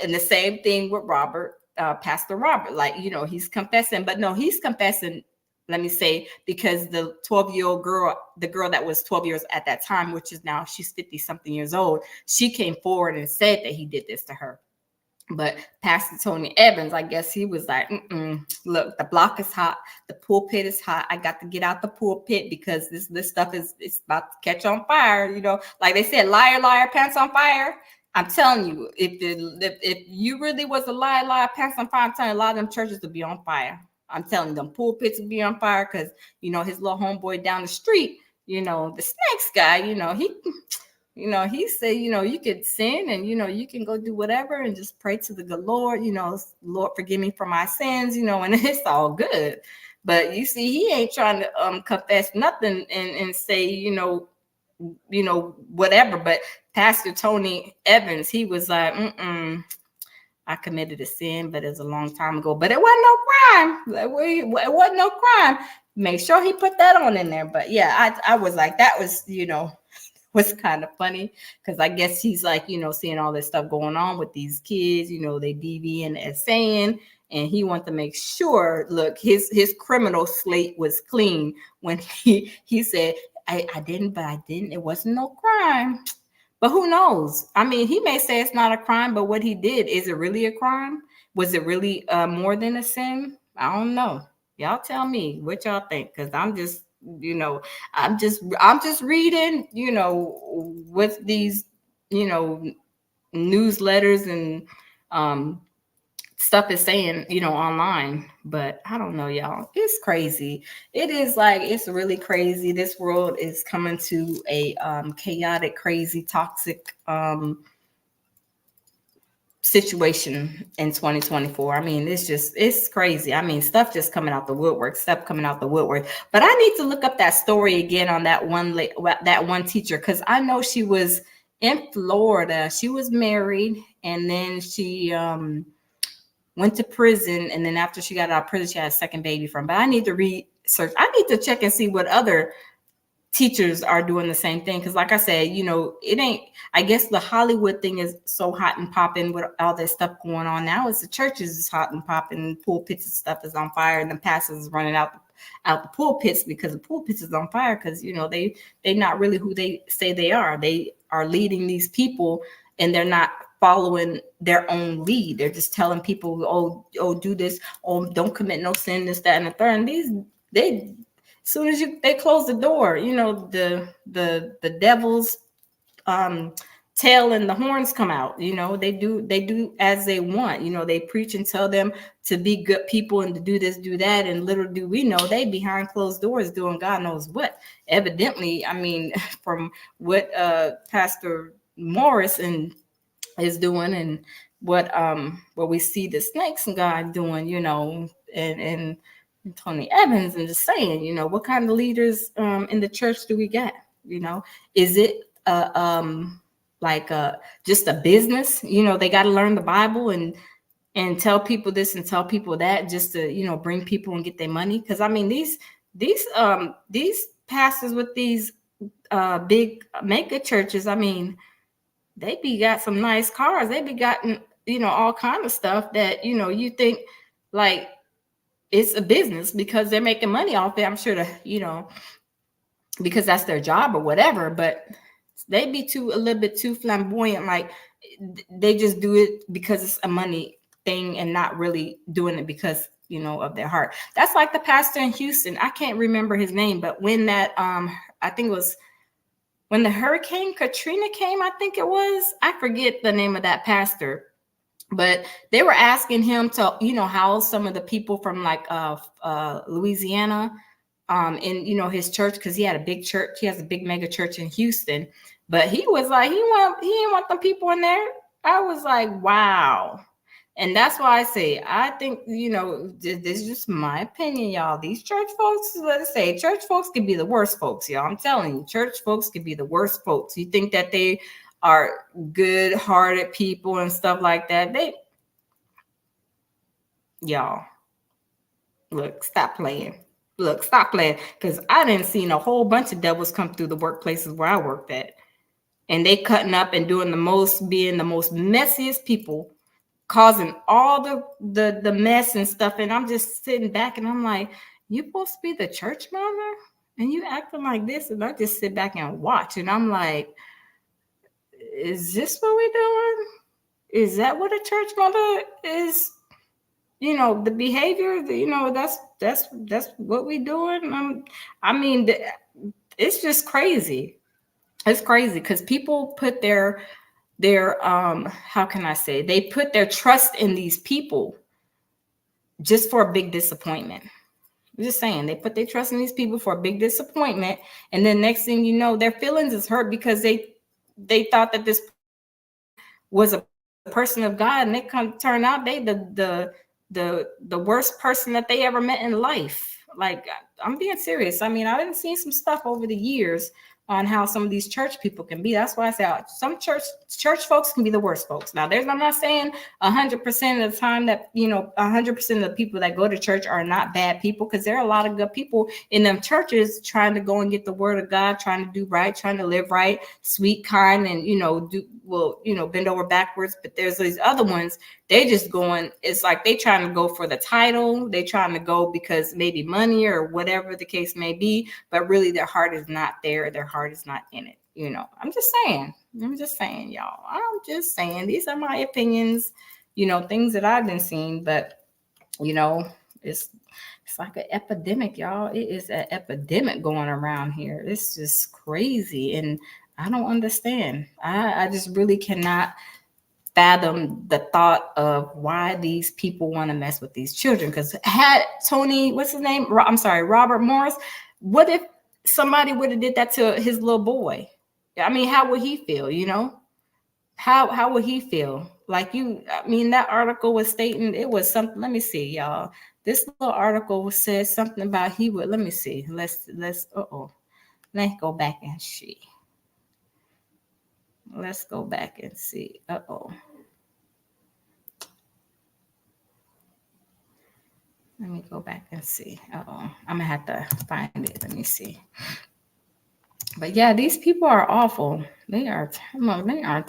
And the same thing with Robert, Pastor Robert. Like, he's confessing, but no, he's confessing, let me say, because the 12-year-old girl, the girl that was 12 years at that time, which is now she's 50 something years old, she came forward and said that he did this to her. But Pastor Tony Evans, I guess he was like, look, the block is hot. The pulpit is hot. I got to get out the pulpit because this stuff it's about to catch on fire. Like they said, liar, liar, pants on fire. I'm telling you, if you really was a liar, pants on fire, I'm telling you, a lot of them churches would be on fire. I'm telling you, them pulpits would be on fire because, his little homeboy down the street, the snakes guy, he said, you could sin and, you can go do whatever and just pray to the good Lord, Lord, forgive me for my sins, and it's all good. But you see, he ain't trying to confess nothing and say, whatever. But Pastor Tony Evans, he was like, I committed a sin, but it was a long time ago. But it wasn't no crime. It wasn't no crime. Make sure he put that on in there. But yeah, I was like, that was, was kind of funny because I guess he's like, seeing all this stuff going on with these kids, they DVing and saying, and he wanted to make sure, look, his criminal slate was clean when he said, I didn't, but I didn't. It wasn't no crime. But who knows? I mean, he may say it's not a crime, but what he did, is it really a crime? Was it really more than a sin? I don't know. Y'all tell me what y'all think, because I'm just, I'm just reading, with these, newsletters and stuff is saying, online. But I don't know, y'all. It's crazy. It is like, it's really crazy. This world is coming to a chaotic, crazy, toxic situation in 2024. I mean, it's crazy. I mean, stuff just coming out the woodwork. But I need to look up that story again on that one teacher, because I know she was in Florida. She was married, and then she went to prison, and then after she got out of prison, she had a second baby from. But I need to research. I need to check and see what other teachers are doing the same thing, because like I said, it ain't, I guess the Hollywood thing is so hot and popping with all this stuff going on now. It's the churches is hot and popping, pulpits and stuff is on fire, and the pastors is running out the pulpits because the pulpits is on fire, because they not really who they say they are. They are leading these people, and they're not following their own lead. They're just telling people, oh, do this, don't commit no sin, this, that, and the third. And as soon as they close the door, the devil's tail and the horns come out. They do as they want. They preach and tell them to be good people and to do this, do that, and little do we know they behind closed doors doing God knows what. Evidently, I mean, from what Pastor Morris is doing, and what we see the snakes and God doing, and Tony Evans, and just saying, what kind of leaders in the church do we get? Is it just a business? They got to learn the Bible and tell people this and tell people that just to bring people and get their money. Because I mean, these pastors with these big mega churches, I mean, they be got some nice cars. They be gotten all kind of stuff that you think like it's a business because they're making money off it. I'm sure because that's their job or whatever, but they be a little bit too flamboyant. Like they just do it because it's a money thing and not really doing it because, of their heart. That's like the pastor in Houston. I can't remember his name, but when that, I think it was when the Hurricane Katrina came, I think it was, I forget the name of that pastor. But they were asking him to, house some of the people from like Louisiana in, his church, because he had a big church. He has a big mega church in Houston. But he was like, he didn't want them people in there. I was like, wow. And that's why I say, I think, this is just my opinion, y'all. These church folks, let's say, church folks can be the worst folks, y'all. I'm telling you, church folks can be the worst folks. You think that they are good-hearted people and stuff like that. Y'all, look, stop playing. Look, stop playing. Because I didn't see a whole bunch of devils come through the workplaces where I worked at. And they cutting up and being the most messiest people, causing all the mess and stuff. And I'm just sitting back and I'm like, you supposed to be the church mother and you acting like this? And I just sit back and watch. And I'm like, is this what we're doing? Is that what a church mother is? The behavior, that's what we doing. I mean, it's just crazy. It's crazy because people put their how can I say, they put their trust in these people just for a big disappointment. I'm just saying, they put their trust in these people for a big disappointment, and then next thing you know, their feelings is hurt because they thought that this was a person of God, and they turn out they the worst person that they ever met in life. Like, I'm being serious. I mean, I didn't see some stuff over the years on how some of these church people can be. That's why I say some church folks can be the worst folks. Now, I'm not saying 100% of the time that 100% of the people that go to church are not bad people, because there are a lot of good people in them churches trying to go and get the word of God, trying to do right, trying to live right, sweet, kind, and bend over backwards. But there's these other ones, they just going, it's like they trying to go for the title, they trying to go because maybe money or whatever the case may be, but really their heart is not there, their heart is not in it. I'm just saying, y'all. I'm just saying, these are my opinions, things that I've been seeing. But it's like an epidemic, y'all. It is an epidemic going around here. It's just crazy, and I don't understand. I just really cannot fathom the thought of why these people want to mess with these children. Because had Tony, what's his name? I'm sorry, Robert Morris. What if somebody would have did that to his little boy? I mean, how would he feel? How would he feel? Like that article was stating, it was something. Let me see, y'all. This little article says something about he would. Let me see. Let's go back and see. Let's go back and see. Let me go back and see. I'm gonna have to find it. Let me see. But yeah, these people are awful. They are terrible. They are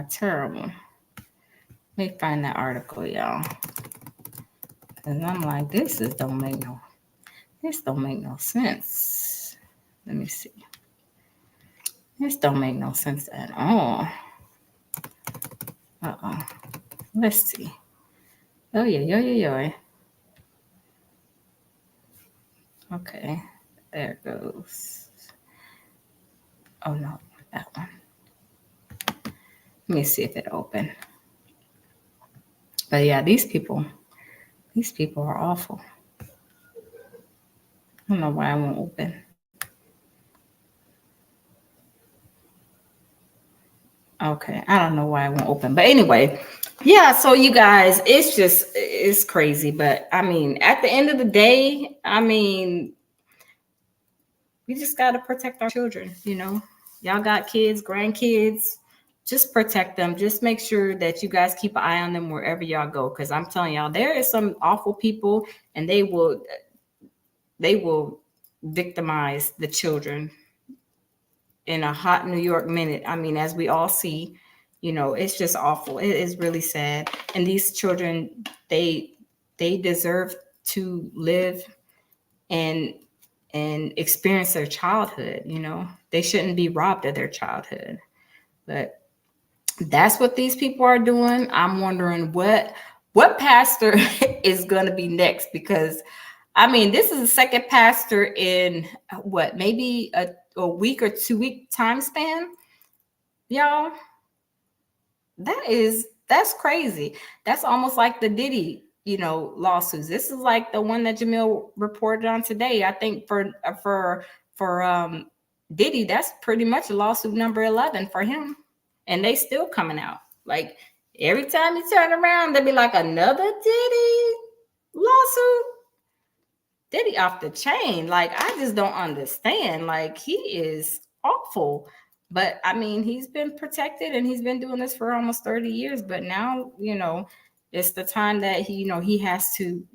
terrible. Let me find that article, y'all. And I'm like, this don't make no sense. Let me see. This don't make no sense at all. Let's see. Oh yeah. Okay, there it goes. Oh no, that one. Let me see if it opened. But yeah, these people are awful. I don't know why I won't open. Okay, I don't know why I won't open. But anyway, yeah, so you guys, it's crazy. But I mean, at the end of the day, I mean, we just got to protect our children. Y'all got kids, grandkids, just protect them. Just make sure that you guys keep an eye on them wherever y'all go. Because I'm telling y'all, there is some awful people, and they will victimize the children in a hot New York minute. I mean, as we all see, it's just awful. It is really sad. And these children, they deserve to live and experience their childhood. They shouldn't be robbed of their childhood. But that's what these people are doing. I'm wondering what pastor is going to be next, because I mean, this is the second pastor in maybe a week or 2 week time span, y'all. That's crazy. That's almost like the Diddy, lawsuits. This is like the one that Jamil reported on today. I think for Diddy, that's pretty much lawsuit number 11 for him, and they still coming out. Like every time you turn around, there'd be like another Diddy lawsuit. Diddy off the chain. Like I just don't understand. Like he is awful. But I mean, he's been protected and he's been doing this for almost 30 years. But now, it's the time that he has to,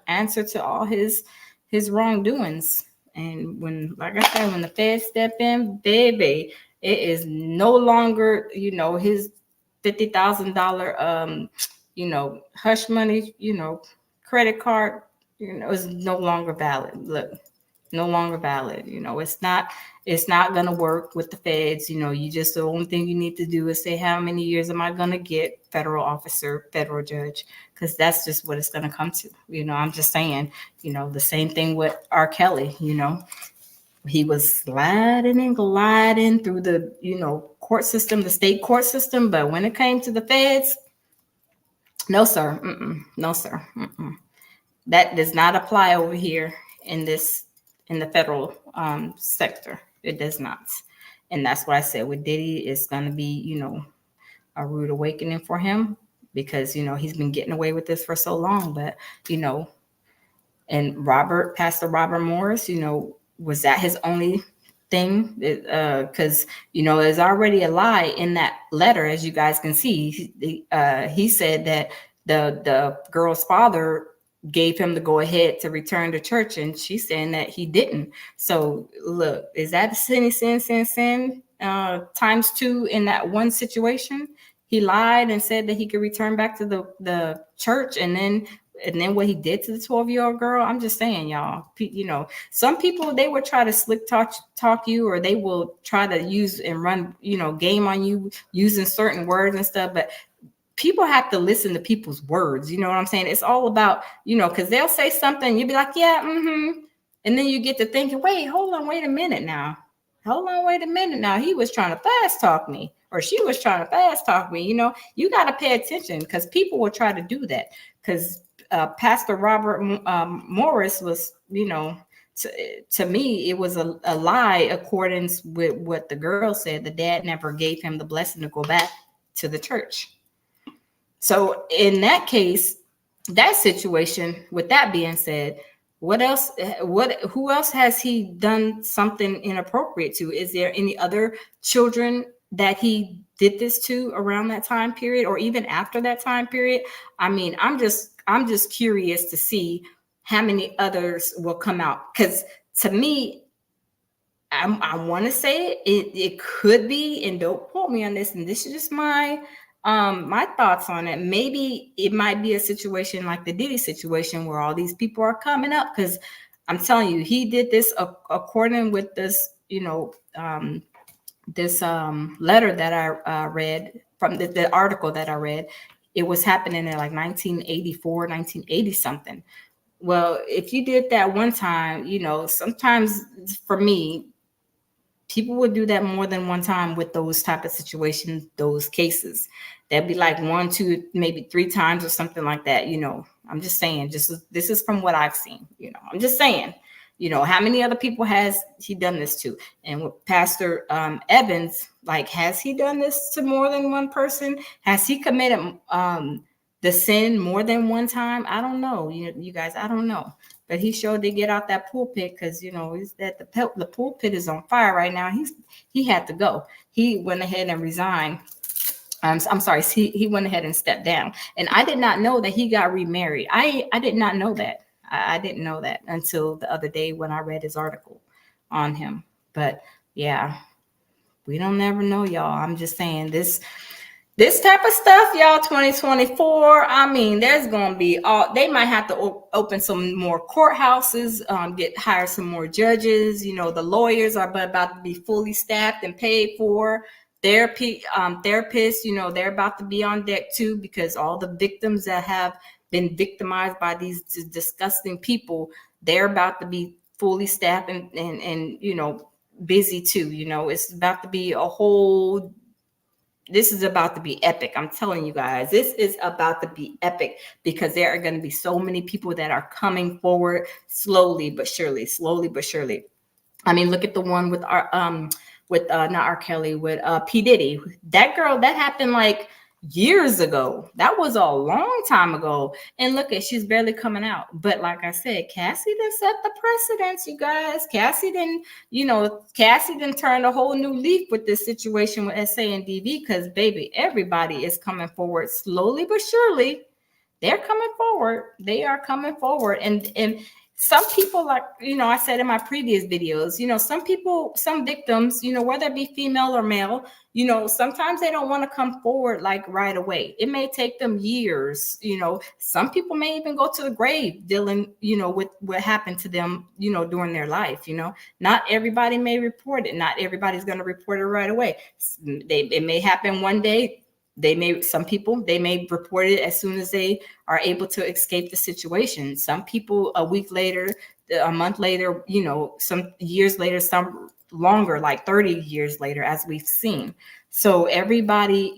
answer to all his wrongdoings. And when, like I said, when the feds step in, baby, it is no longer, his $50,000 hush money, credit card, is no longer valid. Look, no longer valid. It's not gonna work with the feds. You just, the only thing you need to do is say, how many years am I gonna get, federal officer, federal judge? Because that's just what it's gonna come to. I'm just saying, the same thing with R. Kelly, he was sliding and gliding through the, court system, the state court system. But when it came to the feds, no, sir. No, sir. That does not apply over here in the federal sector. It does not. And that's what I said with Diddy. It's going to be, a rude awakening for him because, he's been getting away with this for so long. But, and Pastor Robert Morris, was that his only thing? Because, there's already a lie in that letter, as you guys can see. He said that the girl's father gave him the go ahead to return to church, and she's saying that he didn't. So look, is that sin times two in that one situation? He lied and said that he could return back to the church, and then what he did to the 12-year-old girl. I'm just saying, y'all, some people, they will try to slick talk you, or they will try to use and run, game on you using certain words and stuff. But people have to listen to people's words. You know what I'm saying? It's all about, because they'll say something, you'll be like, yeah, and then you get to thinking, wait a minute now. He was trying to fast talk me, or she was trying to fast talk me. You got to pay attention, because people will try to do that. Because Pastor Robert Morris was, to me, it was a lie according with what the girl said. The dad never gave him the blessing to go back to the church. So in that case, that situation, with that being said, who else has he done something inappropriate to? Is there any other children that he did this to around that time period, or even after that time period? I mean, I'm just curious to see how many others will come out. Because to me, I want to say it could be, and don't quote me on this, and this is just my thoughts on it. Maybe it might be a situation like the Diddy situation, where all these people are coming up, because I'm telling you, he did this according with this, this letter that I read from the article that I read. It was happening in like 1984, 1980 something. Well, if you did that one time, sometimes for me, people would do that more than one time with those type of situations, those cases. That'd be like 1, 2, maybe 3 times or something like that. I'm just saying, this is from what I've seen. I'm just saying, how many other people has he done this to? And with Pastor Evans, like, has he done this to more than one person? Has he committed the sin more than one time? I don't know. You guys, I don't know. But he sure did get out that pulpit, because the pulpit is on fire right now. He had to go. He went ahead and resigned. I'm sorry. He went ahead and stepped down. And I did not know that he got remarried. I did not know that. I didn't know that until the other day when I read his article on him. But yeah, we don't never know, y'all. I'm just saying, this type of stuff, y'all, 2024, I mean, there's going to be they might have to open some more courthouses, hire some more judges. The lawyers are about to be fully staffed and paid for. Therapists, they're about to be on deck too, because all the victims that have been victimized by these disgusting people, they're about to be fully staffed and busy too. It's about to be this is about to be epic. I'm telling you guys, this is about to be epic, because there are going to be so many people that are coming forward slowly but surely. I mean, look at the one with our with not R. Kelly, with P. Diddy. That girl, that happened like years ago. That was a long time ago. And look at, she's barely coming out. But like I said, Cassie done set the precedence, you guys. Cassie didn't turn a whole new leaf with this situation with SA and DV, because baby, everybody is coming forward slowly but surely. They're coming forward. They are coming forward. And some people, like, I said in my previous videos, some victims, whether it be female or male, sometimes they don't want to come forward like right away. It may take them years. Some people may even go to the grave dealing, with what happened to them, during their life. Not everybody may report it. Not everybody's going to report it right away. It may happen one day. Some people may report it as soon as they are able to escape the situation. Some people a week later, a month later, some years later, some longer, like 30 years later, as we've seen. So everybody,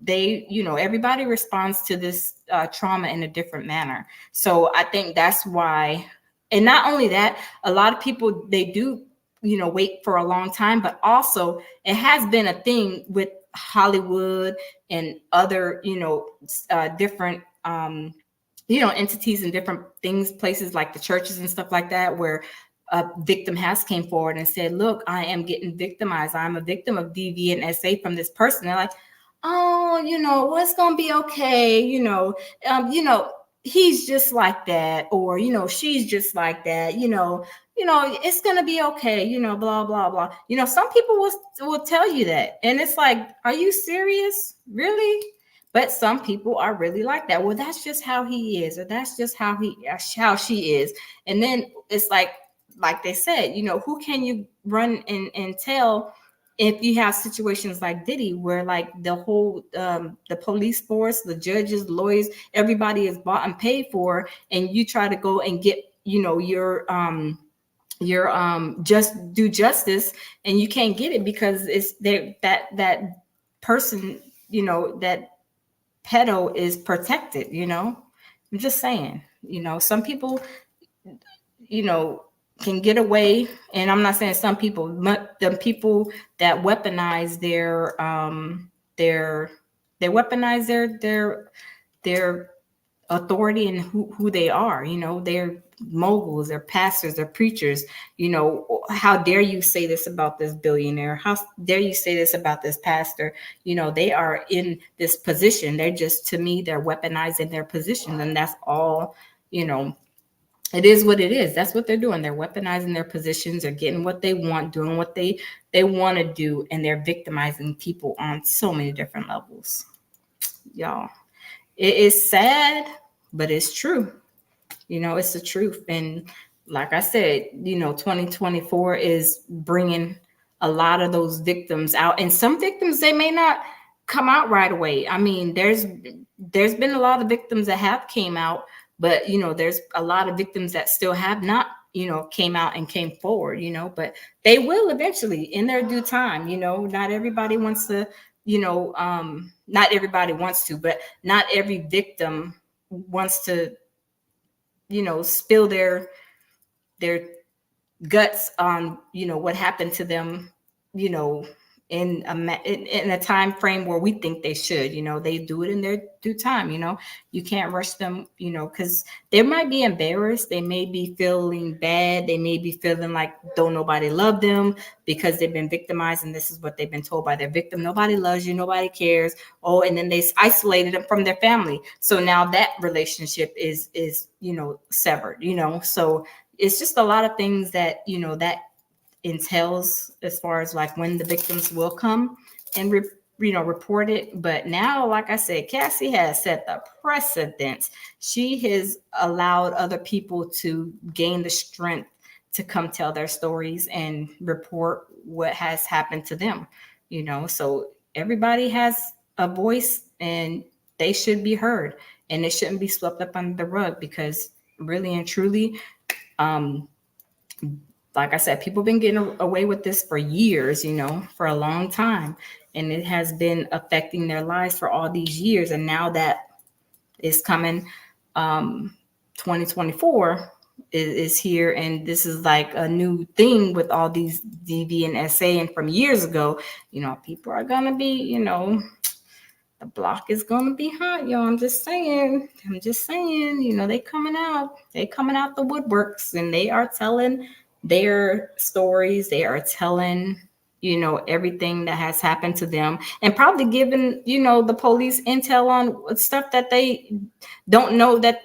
everybody responds to this trauma in a different manner. So I think that's why, and not only that, a lot of people, they do, wait for a long time, but also it has been a thing with Hollywood and other, different, entities and different things, places like the churches and stuff like that, where a victim has came forward and said, look, I am getting victimized. I'm a victim of DV and SA from this person. They're like, oh, well, it's going to be okay. He's just like that, or, she's just like that, it's going to be okay, blah, blah, blah. Some people will tell you that. And it's like, are you serious? Really? But some people are really like that. Well, that's just how he is, or that's just how she is. And then it's like they said, who can you run and tell if you have situations like Diddy, where like the whole the police force, the judges, lawyers, everybody is bought and paid for, and you try to go and get your just do justice, and you can't get it because it's there, that person, that pedo is protected. I'm just saying, some people, can get away. And I'm not saying some people, but the people that weaponize they weaponize their authority and who they are. They're moguls, they're pastors, they're preachers. How dare you say this about this billionaire? How dare you say this about this pastor? They are in this position. They're just, to me, they're weaponizing their position, and that's all. It is what it is. That's what they're doing. They're weaponizing their positions. They're getting what they want, doing what they want to do, and they're victimizing people on so many different levels. Y'all, it is sad, but it's true. It's the truth. And like I said, 2024 is bringing a lot of those victims out. And some victims, they may not come out right away. I mean, there's been a lot of victims that have came out, but there's a lot of victims that still have not, came out and came forward, but they will eventually in their due time. Not everybody wants to, not everybody wants to, but not every victim wants to, spill their guts on, what happened to them, in a time frame where we think they should. They do it in their due time. You can't rush them, because they might be embarrassed. They may be feeling bad. They may be feeling like don't nobody love them because they've been victimized, and this is what they've been told by their victim. Nobody loves you. Nobody cares. Oh, and then they isolated them from their family. So now that relationship is severed. So it's just a lot of things that that entails, as far as like when the victims will come and report it. But now, like I said, Cassie has set the precedent. She has allowed other people to gain the strength to come tell their stories and report what has happened to them. So everybody has a voice, and they should be heard, and it shouldn't be swept up under the rug, because really and truly, like I said, people have been getting away with this for years, for a long time. And it has been affecting their lives for all these years. And now that is coming, 2024, is here, and this is like a new thing with all these DV and SA. And from years ago, people are gonna be, the block is gonna be hot, y'all. I'm just saying. They coming out the woodworks, and they are telling their stories. They are telling, everything that has happened to them, and probably giving, the police intel on stuff that they don't know that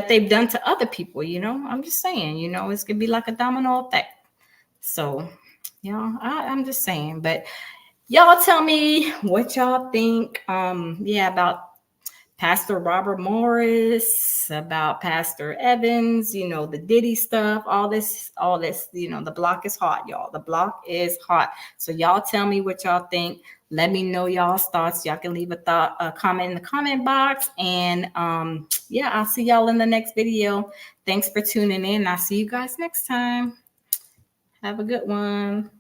they've done to other people. I'm just saying, it's gonna be like a domino effect. So, I'm just saying. But y'all tell me what y'all think. About Pastor Robert Morris, about Pastor Evans, the Diddy stuff, all this, the block is hot, y'all. The block is hot. So y'all tell me what y'all think. Let me know y'all's thoughts. Y'all can leave a comment in the comment box. And I'll see y'all in the next video. Thanks for tuning in. I'll see you guys next time. Have a good one.